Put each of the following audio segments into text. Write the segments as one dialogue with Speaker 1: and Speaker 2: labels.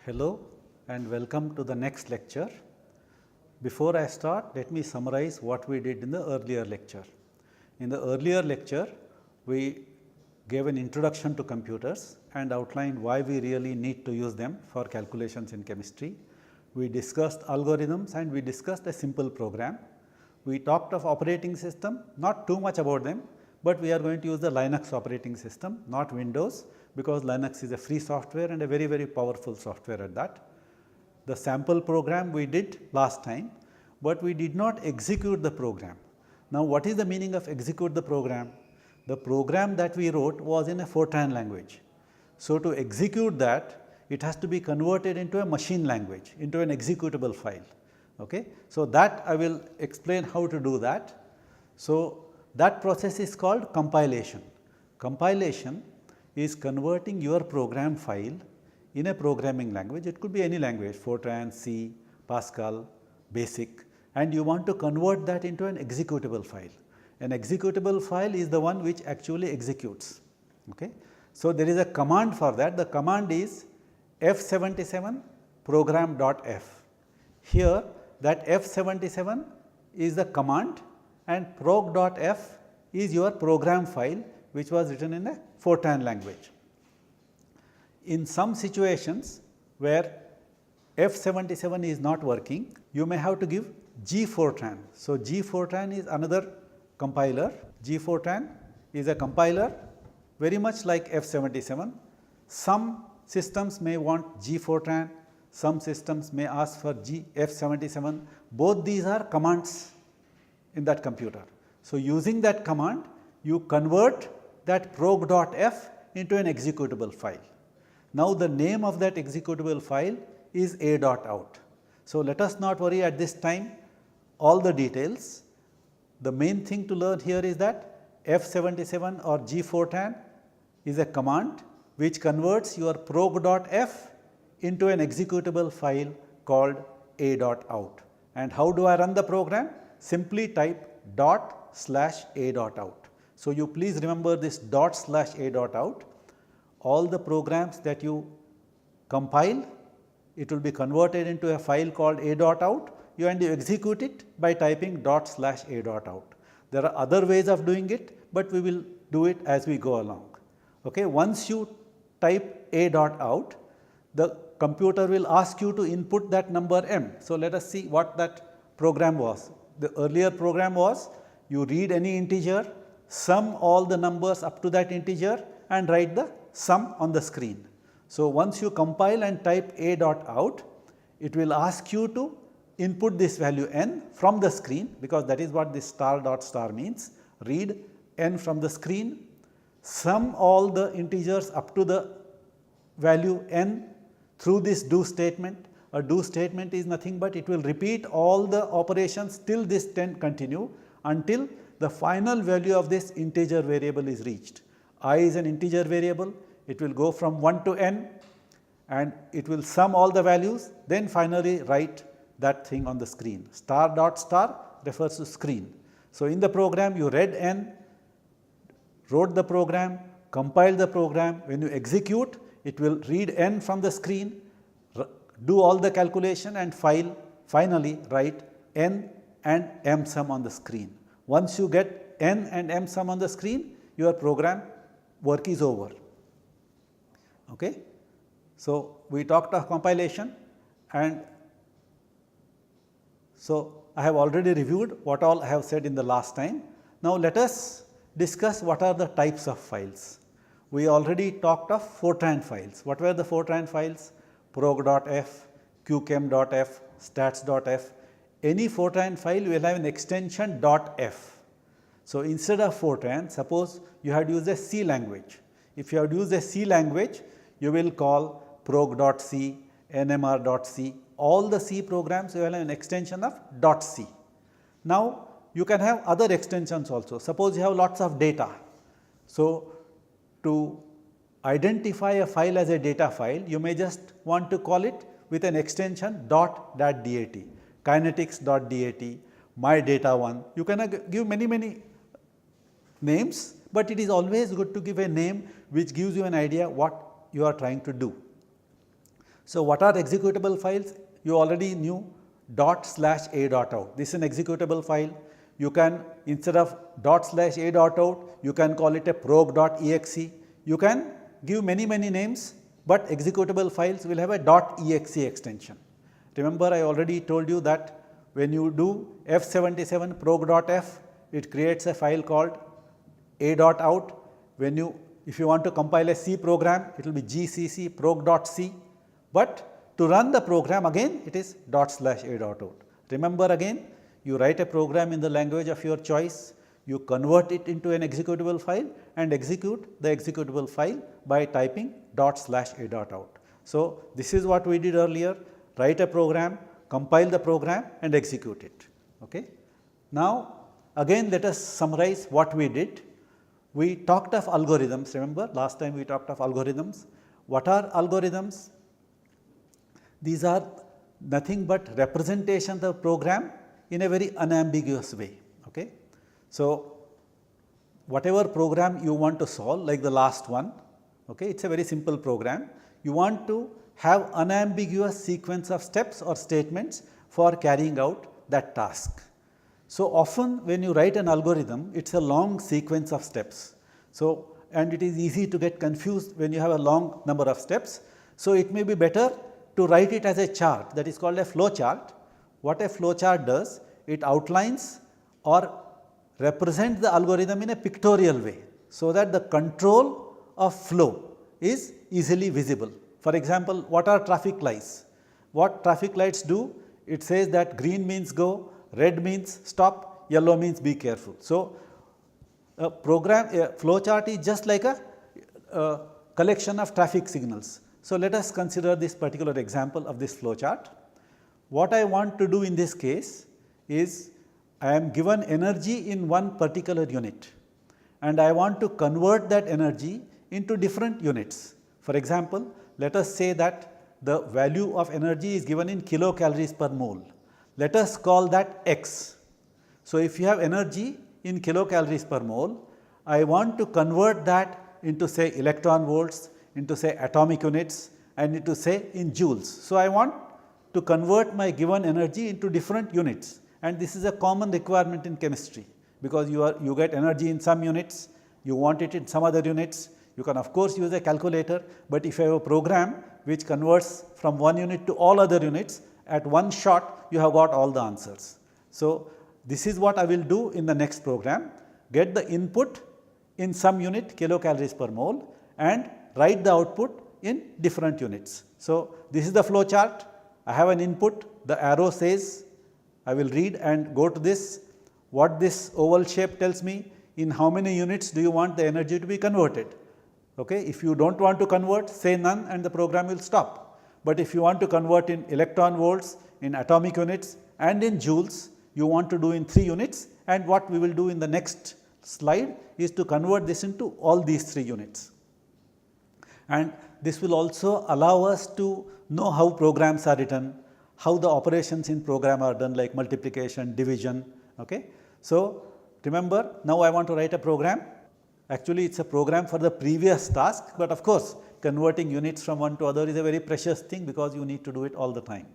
Speaker 1: Hello and welcome to the next lecture. Before I start, let me summarize what we did in the earlier lecture. In the earlier lecture, we gave an introduction to computers and outlined why we really need to use them for calculations in chemistry. We discussed algorithms and we discussed a simple program. We talked of operating system, not too much about them, but we are going to use the Linux operating system, not Windows, because Linux is a free software and a very powerful software at that. The sample program we did last time, but we did not execute the program. Now, what is the meaning of execute the program? The program that we wrote was in a Fortran language. So, to execute that, it has to be converted into a machine language, into an executable file. Okay? So, that I will explain how to do that. So, that process is called compilation. Compilation is converting your program file in a programming language. It could be any language, Fortran, C, Pascal, BASIC, and you want to convert that into an executable file. An executable file is the one which actually executes. Okay? So, there is a command for that. The command is F77 program.f. Here that F77 is the command and prog.f is your program file which was written in a Fortran language. In some situations where F77 is not working, you may have to give gfortran. So, gfortran is another compiler. Gfortran is a compiler very much like F77. Some systems may want gfortran, some systems may ask for F77. Both these are commands in that computer. So, using that command, you convert that prog.f into an executable file. Now, the name of that executable file is a.out. So, let us not worry at this time all the details. The main thing to learn here is that F77 or gfortran is a command which converts your prog.f into an executable file called a.out. And how do I run the program? Simply type ./a.out. So, you please remember this ./a.out. All the programs that you compile, it will be converted into a file called a.out and you execute it by typing ./a.out. There are other ways of doing it, but we will do it as we go along. Okay. Once you type a.out, the computer will ask you to input that number m. So, let us see what that program was. The earlier program was you read any integer, sum all the numbers up to that integer and write the sum on the screen. So, once you compile and type a.out, it will ask you to input this value n from the screen, because that is what this star means. Read n from the screen, sum all the integers up to the value n through this do statement. A do statement is nothing but it will repeat all the operations till this 10 continue until the final value of this integer variable is reached. I is an integer variable, it will go from 1 to n and it will sum all the values, then finally write that thing on the screen. Star refers to screen. So, in the program you read n, wrote the program, compiled the program. When you execute, it will read n from the screen, do all the calculation and finally write n and m sum on the screen. Once you get n and m sum on the screen, your program work is over. Okay. So, we talked of compilation, and so I have already reviewed what all I have said in the last time. Now, let us discuss what are the types of files. We already talked of Fortran files. What were the Fortran files? Prog.f, qchem.f, stats.f. Any Fortran file will have an extension .f. So, instead of Fortran, suppose you had used a C language. If you had used a C language, you will call prog.c, nmr.c. All the C programs will have an extension of .c. Now, you can have other extensions also. Suppose you have lots of data. So, to identify a file as a data file, you may just want to call it with an extension .dat, kinetics.dat, my data one. You can give many names, but it is always good to give a name which gives you an idea what you are trying to do. So, what are executable files? You already knew ./a.out. This is an executable file. You can, instead of ./a.out, you can call it a prog.exe. You can give many names, but executable files will have a .exe extension. Remember, I already told you that when you do F77 prog.f, it creates a file called a.out. When you, if you want to compile a C program, it will be gcc prog.c, but to run the program again it is ./a.out. Remember again, you write a program in the language of your choice, you convert it into an executable file and execute the executable file by typing ./a.out. So, this is what we did earlier, write a program, compile the program and execute it. Okay. Now, again let us summarize what we did. We talked of algorithms, remember last time we talked of algorithms. What are algorithms? These are nothing but representations of program in a very unambiguous way. Okay. So, whatever program you want to solve, like the last one, okay, it is a very simple program. You want to have unambiguous sequence of steps or statements for carrying out that task. So, often when you write an algorithm, it is a long sequence of steps. So, and it is easy to get confused when you have a long number of steps. So, it may be better to write it as a chart, that is called a flow chart. What a flow chart does, it outlines or represents the algorithm in a pictorial way, so that the control of flow is easily visible. For example, what are traffic lights? What traffic lights do? It says that green means go, red means stop, yellow means be careful. So, a flow chart is just like a collection of traffic signals. So, let us consider this particular example of this flow chart. What I want to do in this case is, I am given energy in one particular unit and I want to convert that energy into different units. For example, let us say that the value of energy is given in kilocalories per mole. Let us call that x. So, if you have energy in kilocalories per mole, I want to convert that into say electron volts, into say atomic units and into say in joules. So, I want to convert my given energy into different units, and this is a common requirement in chemistry, because you get energy in some units, you want it in some other units. You can of course use a calculator, but if you have a program which converts from one unit to all other units, at one shot you have got all the answers. So, this is what I will do in the next program, get the input in some unit kilocalories per mole and write the output in different units. So, this is the flow chart. I have an input, the arrow says, I will read and go to this, what this oval shape tells me, in how many units do you want the energy to be converted. Okay. If you do not want to convert, say none and the program will stop. But if you want to convert in electron volts, in atomic units and in joules, you want to do in 3 units, and what we will do in the next slide is to convert this into all these 3 units. And this will also allow us to know how programs are written, how the operations in program are done, like multiplication, division. Okay. So, remember, now I want to write a program. Actually, it is a program for the previous task, but of course, converting units from one to other is a very precious thing, because you need to do it all the time.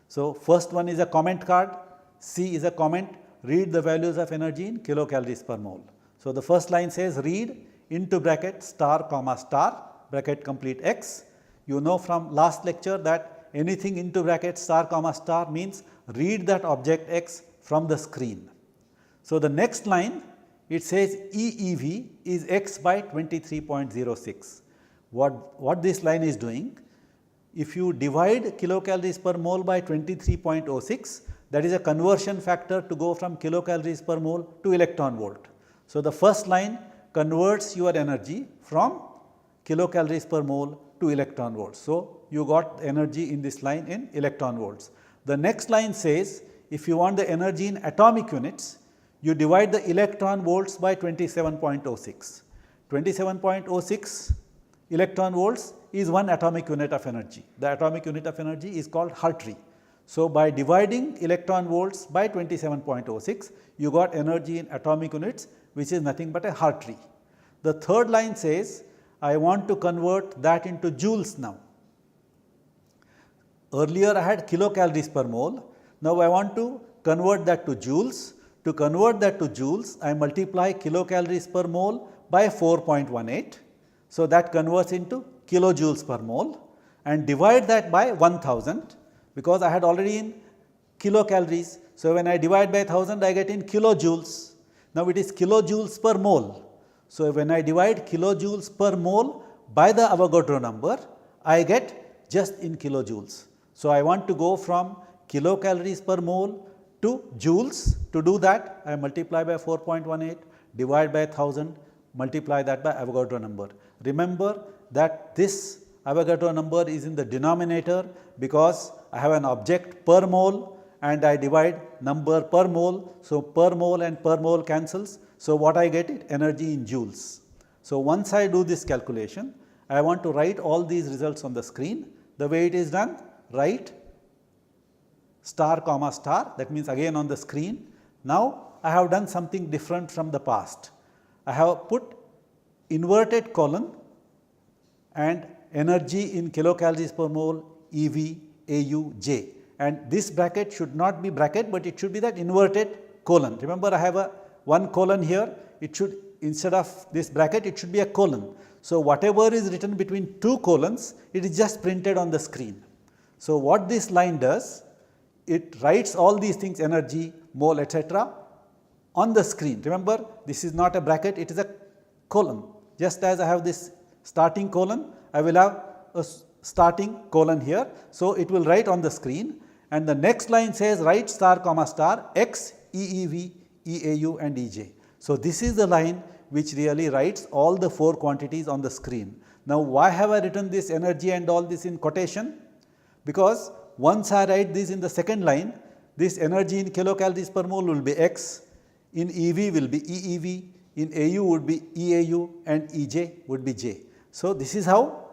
Speaker 1: So, first one is a comment card, C is a comment, read the values of energy in kilocalories per mole. So, the first line says read into bracket star comma star bracket complete x. You know from last lecture that anything into bracket star comma star means read that object x from the screen. So, the next line it says EEV is x by 23.06. What this line is doing, if you divide kilocalories per mole by 23.06, that is a conversion factor to go from kilocalories per mole to electron volt. So, the first line converts your energy from kilocalories per mole to electron volts. So, you got energy in this line in electron volts. The next line says if you want the energy in atomic units, you divide the electron volts by 27.06. 27.06 electron volts is one atomic unit of energy. The atomic unit of energy is called Hartree. So, by dividing electron volts by 27.06, you got energy in atomic units, which is nothing but a Hartree. The third line says I want to convert that into joules now. earlier I had kilocalories per mole. Now I want to convert that to joules. To convert that to joules, I multiply kilocalories per mole by 4.18. So that converts into kilojoules per mole and divide that by 1000 because I had already in kilocalories. So when I divide by 1000 I get in kilojoules. Now it is kilojoules per mole. So when I divide kilojoules per mole by the Avogadro number, I get just in kilojoules. So I want to go from kilocalories per mole to joules. To do that, I multiply by 4.18, divide by 1000, multiply that by Avogadro number. Remember that this Avogadro number is in the denominator because I have an object per mole and I divide number per mole. So per mole and per mole cancels. So what I get is energy in joules. So once I do this calculation, I want to write all these results on the screen. The way it is done, write star comma star, that means again on the screen. Now I have done something different from the past. I have put inverted colon and energy in kilocalories per mole EV AU J, and this bracket should not be bracket, but it should be that inverted colon. Remember I have a one colon here, it should, instead of this bracket it should be a colon. So whatever is written between two colons, it is just printed on the screen. So what this line does, it writes all these things, energy, mole, etc. on the screen. Remember this is not a bracket, it is a colon. Just as I have this starting colon, I will have a starting colon here. So it will write on the screen, and the next line says write star comma star X, EEV, EAU and EJ. So this is the line which really writes all the four quantities on the screen. Now why have I written this energy and all this in quotation? Because once I write this in the second line, this energy in kilocalories per mole will be X, in EV will be EEV, in AU would be EAU and EJ would be J. So this is how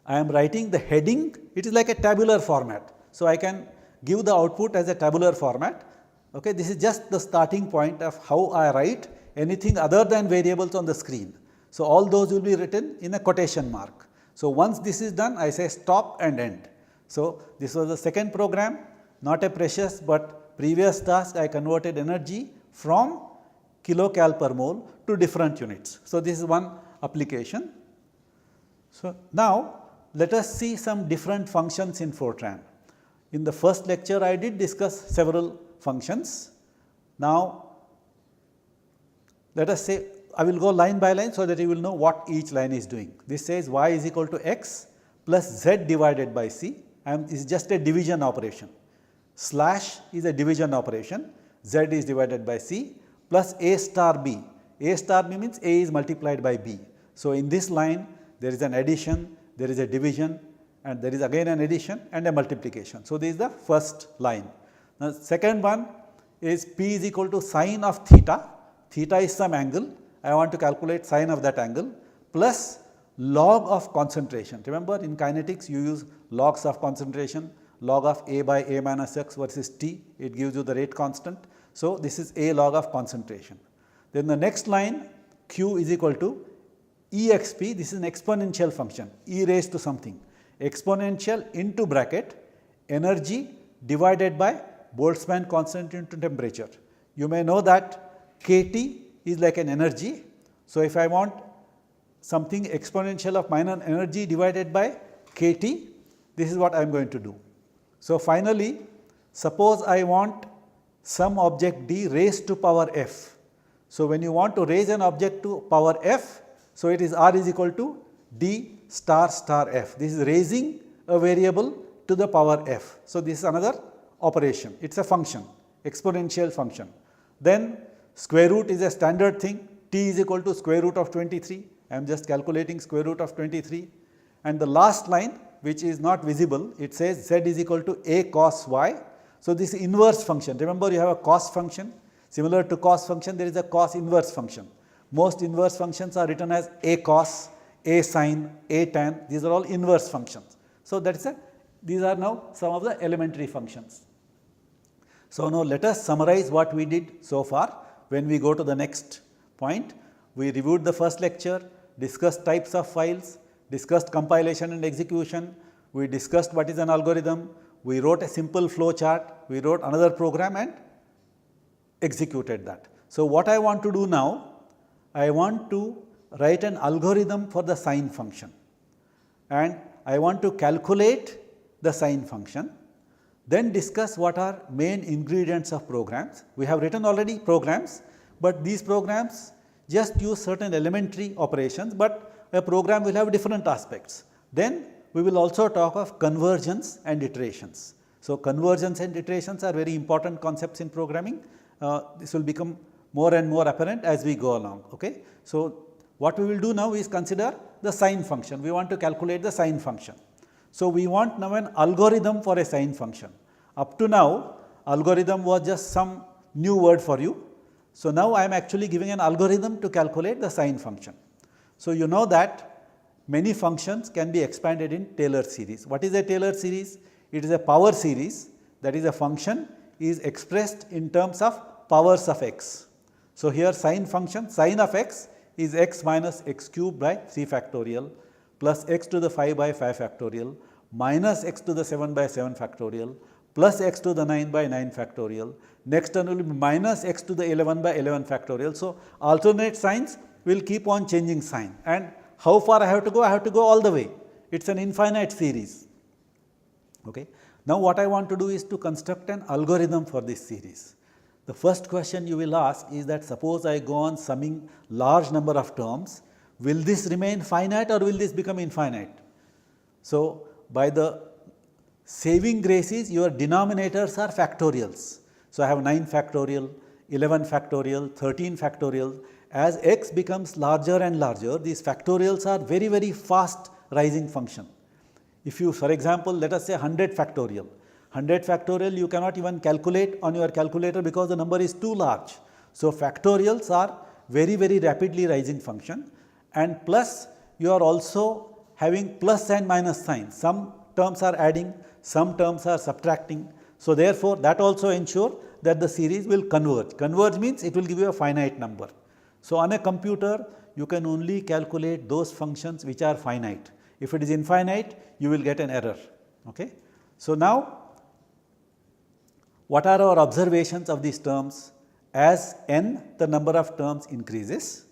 Speaker 1: I am writing the heading. It is like a tabular format. So I can give the output as a tabular format. Okay, this is just the starting point of how I write anything other than variables on the screen. So all those will be written in a quotation mark. So once this is done, I say stop and end. So this was the second program, not a precious but previous task. I converted energy from kilocal per mole to different units. So this is one application. So now let us see some different functions in Fortran. In the first lecture I did discuss several functions. Now let us say, I will go line by line so that you will know what each line is doing. This says y is equal to x plus z divided by c, and is just a division operation. Slash is a division operation, z is divided by c plus a star b. A star b means a is multiplied by b. So in this line there is an addition, there is a division, and there is again an addition and a multiplication. So this is the first line. Now second one is p is equal to sine of theta. Theta is some angle, I want to calculate sine of that angle, plus log of concentration. Remember in kinetics you use logs of concentration, log of a by a minus x versus t, it gives you the rate constant. So this is a log of concentration. Then the next line, q is equal to exp, this is an exponential function, e raised to something, exponential into bracket energy divided by Boltzmann constant into temperature. You may know that kT is like an energy. So if I want something exponential of minor energy divided by kT, this is what I am going to do. So finally, suppose I want some object d raised to power f. So when you want to raise an object to power f, so it is r is equal to d star star f. This is raising a variable to the power f. So this is another operation, it is a function, exponential function. Then square root is a standard thing, t is equal to square root of 23, I am just calculating square root of 23. And the last line which is not visible, it says z is equal to a cos y. So this inverse function, remember you have a cos function, similar to cos function there is a cos inverse function. Most inverse functions are written as a cos, a sin, a tan, these are all inverse functions. So that is these are now some of the elementary functions. So now let us summarize what we did so far. When we go to the next point, we reviewed the first lecture, discussed types of files, discussed compilation and execution, we discussed what is an algorithm, we wrote a simple flow chart, we wrote another program and executed that. So, what I want to do now, I want to write an algorithm for the sine function and I want to calculate the sine function, then discuss what are main ingredients of programs. We have written already programs, but these programs just use certain elementary operations, but a program will have different aspects. Then we will also talk of convergence and iterations. So, convergence and iterations are very important concepts in programming. This will become more and more apparent as we go along. Okay. So, what we will do now is consider the sine function. We want to calculate the sine function. So, we want now an algorithm for a sine function. Up to now, algorithm was just some new word for you. So, now I am actually giving an algorithm to calculate the sine function. So, you know that many functions can be expanded in Taylor series. What is a Taylor series? It is a power series, that is a function is expressed in terms of powers of x. So, here sine function, sine of x is x minus x cube by 3 factorial plus x to the 5 by 5 factorial minus x to the 7 by 7 factorial plus x to the 9 by 9 factorial. Next term will be minus x to the 11 by 11 factorial. So, alternate signs will keep on changing sign, and how far I have to go? I have to go all the way. It is an infinite series. Okay. Now, what I want to do is to construct an algorithm for this series. The first question you will ask is that suppose I go on summing large number of terms, will this remain finite or will this become infinite? So, by the saving grace is your denominators are factorials. So, I have 9 factorial, 11 factorial, 13 factorial. As x becomes larger and larger, these factorials are very, very fast rising function. If you, for example, let us say 100 factorial, 100 factorial you cannot even calculate on your calculator because the number is too large. So, factorials are very, very rapidly rising function, and plus you are also having plus and minus sign. Some terms are adding, some terms are subtracting. So, therefore, that also ensure that the series will converge. Converge means it will give you a finite number. So, on a computer you can only calculate those functions which are finite. If it is infinite, you will get an error. Okay. So, now what are our observations of these terms? As n, the number of terms increases,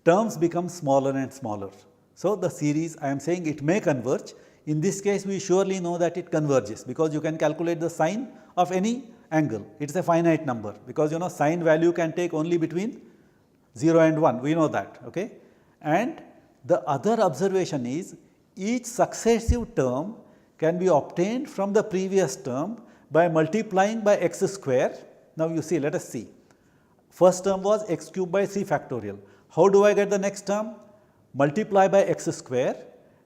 Speaker 1: terms become smaller and smaller. So, the series I am saying it may converge. In this case, we surely know that it converges because you can calculate the sine of any angle. It is a finite number because you know sine value can take only between 0 and 1, we know that. Okay. And the other observation is each successive term can be obtained from the previous term by multiplying by x square. Now, you see, let us see. First term was x cube by 3 factorial. How do I get the next term? Multiply by x square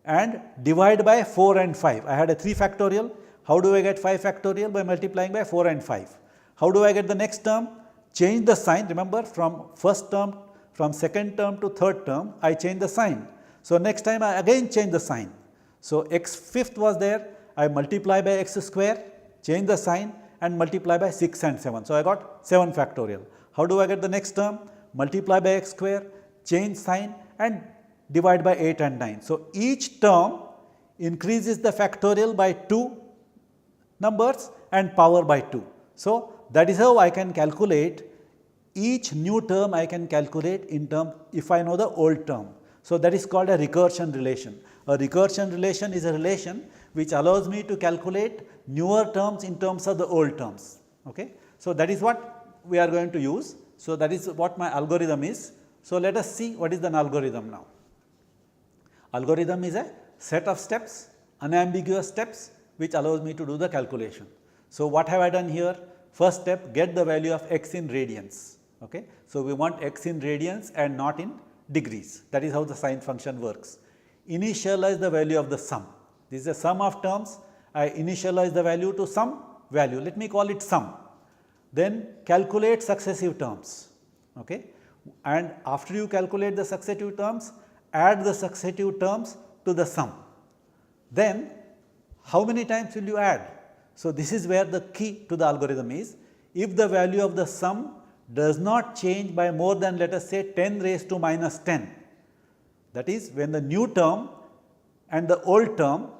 Speaker 1: and divide by 4 and 5. I had a 3 factorial. How do I get 5 factorial? By multiplying by 4 and 5. How do I get the next term? Change the sign. Remember, from first term, from second term to third term, I change the sign. So, next time I again change the sign. So, x fifth was there, I multiply by x square, change the sign and multiply by 6 and 7. So, I got 7 factorial. How do I get the next term? Multiply by x square, change sign and divide by 8 and 9. So, each term increases the factorial by 2 numbers and power by 2. So, that is how I can calculate each new term. I can calculate in term if I know the old term. So, that is called a recursion relation. A recursion relation is a relation which allows me to calculate newer terms in terms of the old terms. Okay. So, that is what we are going to use. So, that is what my algorithm is. So, let us see what is an algorithm now. Algorithm is a set of steps, unambiguous steps which allows me to do the calculation. So, what have I done here? First step, get the value of x in radians. Okay. So, we want x in radians and not in degrees. That is how the sine function works. Initialize the value of the sum. This is a sum of terms. I initialize the value to some value. Let me call it sum. Then calculate successive terms. Okay. And after you calculate the successive terms, add the successive terms to the sum. Then how many times will you add? So, this is where the key to the algorithm is. If the value of the sum does not change by more than, let us say, 10 raised to minus 10, that is when the new term and the old term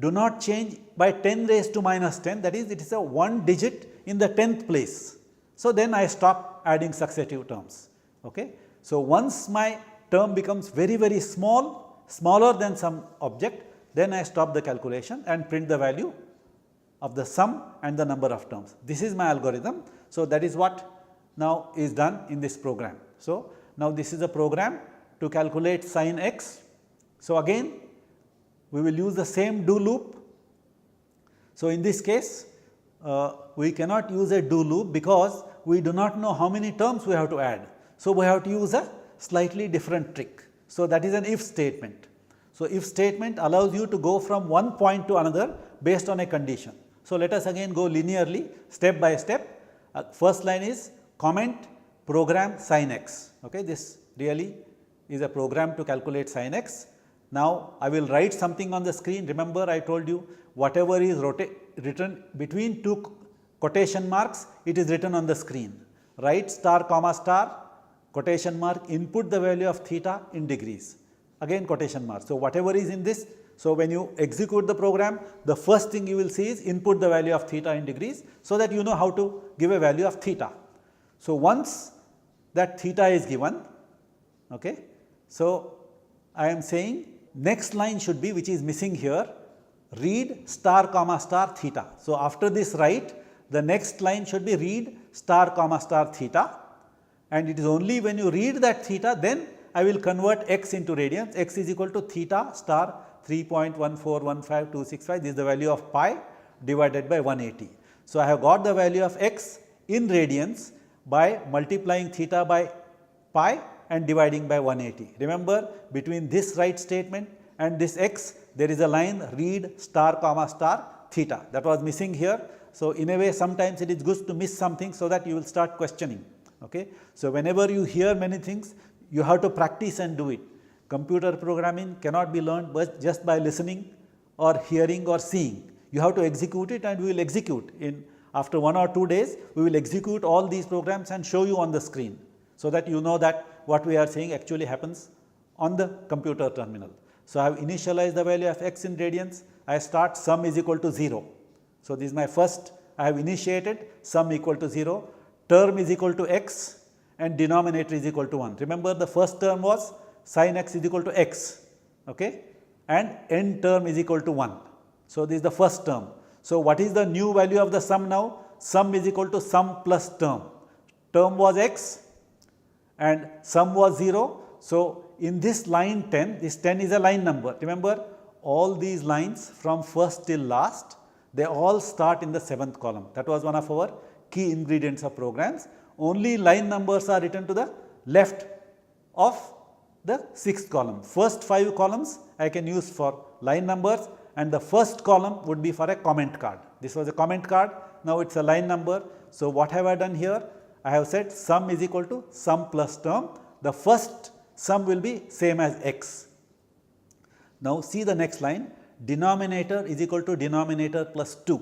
Speaker 1: do not change by 10 raised to minus 10, that is, it is a one digit in the 10th place. So, then I stop adding successive terms. Okay. So, once my term becomes very, very small, smaller than some object, then I stop the calculation and print the value of the sum and the number of terms. This is my algorithm. So, that is what now is done in this program. So, now this is a program to calculate sin x. So, again we will use the same do loop. So, in this case we cannot use a do loop because we do not know how many terms we have to add. So, we have to use a slightly different trick. So, that is an if statement. So, if statement allows you to go from one point to another based on a condition. So, let us again go linearly step by step. First line is comment program sin x. Okay. This really is a program to calculate sin x. Now, I will write something on the screen. Remember, I told you whatever is written between two quotation marks, it is written on the screen. Write star comma star quotation mark, input the value of theta in degrees, again quotation mark. So, whatever is in this, so when you execute the program, the first thing you will see is input the value of theta in degrees, so that you know how to give a value of theta. So, once that theta is given, okay, so I am saying next line should be, which is missing here, read star comma star theta. So, after this write, the next line should be read star comma star theta, and it is only when you read that theta, then I will convert x into radians. X is equal to theta star 3.1415265, this is the value of pi divided by 180. So, I have got the value of x in radians by multiplying theta by pi and dividing by 180. Remember, between this write statement and this x, there is a line read star comma star theta, that was missing here. So, in a way sometimes it is good to miss something, so that you will start questioning. Okay. So, whenever you hear many things, you have to practice and do it. Computer programming cannot be learned just by listening or hearing or seeing. You have to execute it, and we will execute in after 1 or 2 days, we will execute all these programs and show you on the screen, so that you know that what we are saying actually happens on the computer terminal. So, I have initialized the value of x in radians, I start sum is equal to 0. So, this is my first, I have initiated sum equal to 0, term is equal to x and denominator is equal to 1. Remember, the first term was sin x is equal to x, okay, and end term is equal to 1. So, this is the first term. So, what is the new value of the sum now? Sum is equal to sum plus term. Term was x and sum was 0. So, in this line 10, this 10 is a line number. Remember, all these lines from first till last, they all start in the 7th column. That was one of our key ingredients of programs. Only line numbers are written to the left of the 6th column. First 5 columns I can use for line numbers, and the first column would be for a comment card. This was a comment card, now it is a line number. So, what have I done here? I have said sum is equal to sum plus term. The first sum will be same as x. Now, see the next line, denominator is equal to denominator plus 2.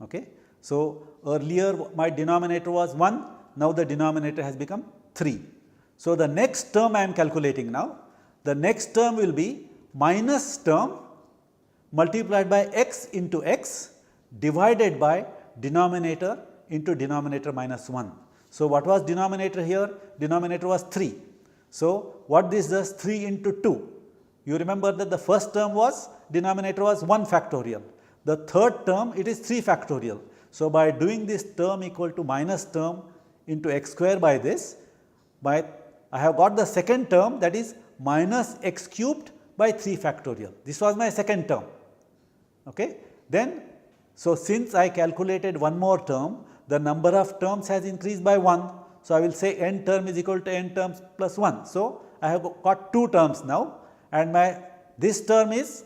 Speaker 1: Okay. So, earlier my denominator was 1, now the denominator has become 3. So, the next term I am calculating now, the next term will be minus term multiplied by x into x divided by denominator into denominator minus 1. So, what was denominator here? Denominator was 3. So, what this does? 3 into 2. You remember that the first term was denominator was 1 factorial. The third term it is 3 factorial. So, by doing this term equal to minus term into x square by this, I have got the second term, that is minus x cubed by 3 factorial. This was my second term. Okay. Then, so since I calculated one more term, the number of terms has increased by 1. So, I will say n term is equal to n terms plus 1. So, I have got 2 terms now, and this term is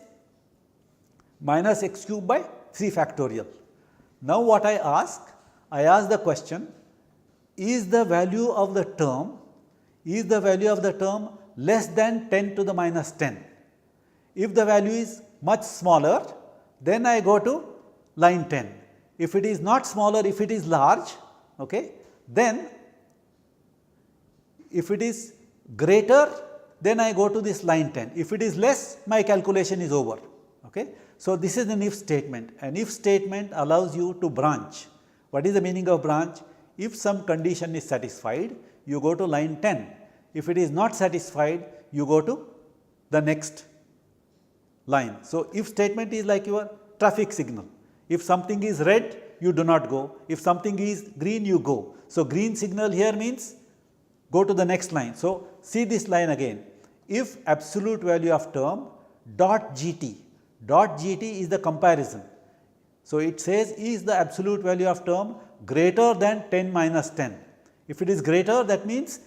Speaker 1: minus x cubed by 3 factorial. Now, what I ask the question, is the value of the term less than 10 to the minus 10? If the value is much smaller, then I go to line 10. If it is not smaller, if it is large, okay, then if it is greater, then I go to this line 10. If it is less, my calculation is over. Okay. So, this is an if statement. An if statement allows you to branch. What is the meaning of branch? If some condition is satisfied, you go to line 10. If it is not satisfied, you go to the next line. So, if statement is like your traffic signal. If something is red, you do not go. If something is green, you go. So, green signal here means go to the next line. So, see this line again. If absolute value of term dot gt is the comparison. So, it says is the absolute value of term greater than 10 minus 10. If it is greater, that means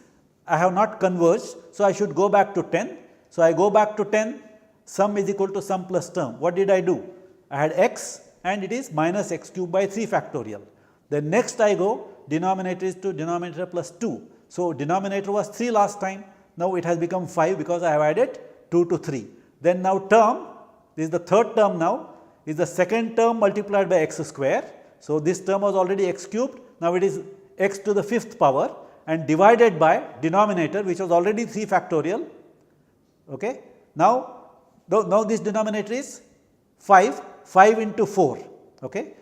Speaker 1: I have not converged. So, I should go back to 10. So, I go back to 10, sum is equal to sum plus term. What did I do? I had x and it is minus x cube by 3 factorial. Then next I go, denominator is to denominator plus 2. So, denominator was 3 last time, now it has become 5 because I have added 2 to 3. Then now term, this is the third term now, is the second term multiplied by x square. So, this term was already x cubed, now it is x to the 5th power and divided by denominator which was already 3 factorial. Okay. Now this denominator is 5 into 4. Okay.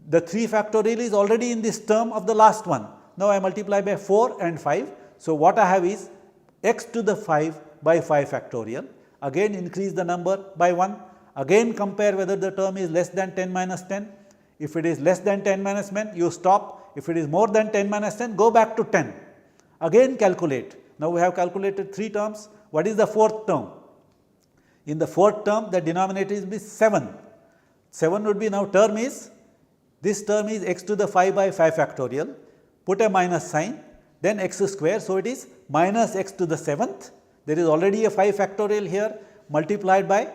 Speaker 1: The 3 factorial is already in this term of the last one. Now, I multiply by 4 and 5. So, what I have is x to the 5 by 5 factorial, again increase the number by 1, again compare whether the term is less than 10 minus 10. If it is less than 10 minus 10, you stop. If it is more than 10 minus 10, go back to 10. Again calculate. Now, we have calculated 3 terms. What is the fourth term? In the fourth term, the denominator is 7. 7 would be now term is, this term is x to the 5 by 5 factorial, put a minus sign, then x square. So, it is minus x to the 7th, there is already a 5 factorial here multiplied by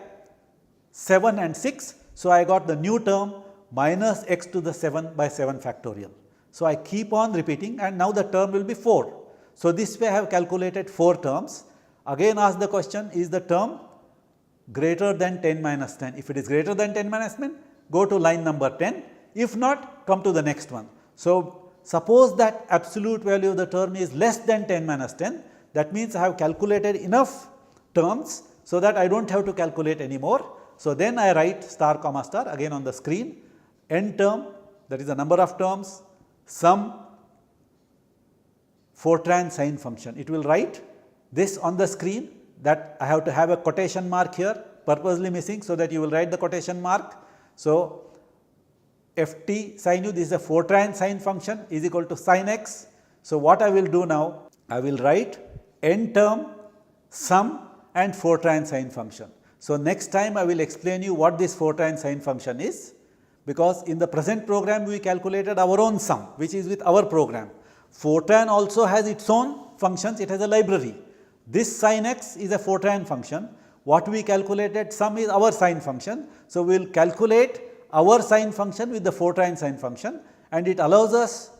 Speaker 1: 7 and 6. So, I got the new term minus x to the 7 by 7 factorial. So, I keep on repeating and now the term will be 4. So, this way I have calculated 4 terms. Again ask the question, is the term greater than 10 minus 10? If it is greater than 10 minus 10, go to line number 10. If not, come to the next one. So, suppose that absolute value of the term is less than 10 minus 10, that means I have calculated enough terms, so that I do not have to calculate any more. So, then I write star comma star again on the screen, n term, that is the number of terms, sum Fortran sine function. It will write this on the screen, that I have to have a quotation mark here purposely missing, so that you will write the quotation mark. So, ft sin u, this is a Fortran sine function, is equal to sin x. So, what I will do now, I will write n term, sum and Fortran sine function. So, next time I will explain you what this Fortran sine function is, because in the present program we calculated our own sum which is with our program. Fortran also has its own functions, it has a library. This sin x is a Fortran function, what we calculated sum is our sine function. So, we will calculate our sine function with the Fortran sine function, and it allows us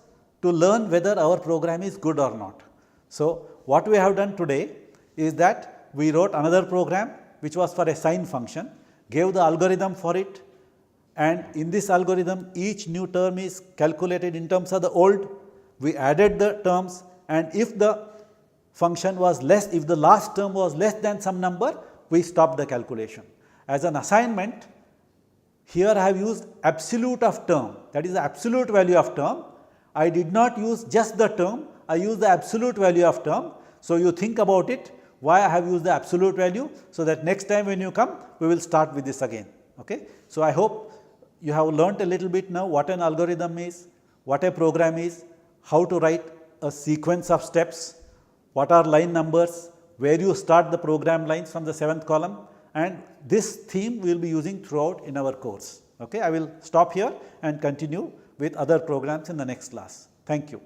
Speaker 1: to learn whether our program is good or not. So, what we have done today is that we wrote another program which was for a sine function, gave the algorithm for it, and in this algorithm each new term is calculated in terms of the old. We added the terms, and if the function was less, if the last term was less than some number, we stopped the calculation. As an assignment, here I have used absolute of term, that is the absolute value of term. I did not use just the term, I used the absolute value of term. So, you think about it, why I have used the absolute value, so that next time when you come, we will start with this again. Okay? So, I hope you have learnt a little bit now what an algorithm is, what a program is, how to write a sequence of steps, what are line numbers, where you start the program lines from the 7th column, and this theme we will be using throughout in our course. Okay? I will stop here and continue with other programs in the next class. Thank you.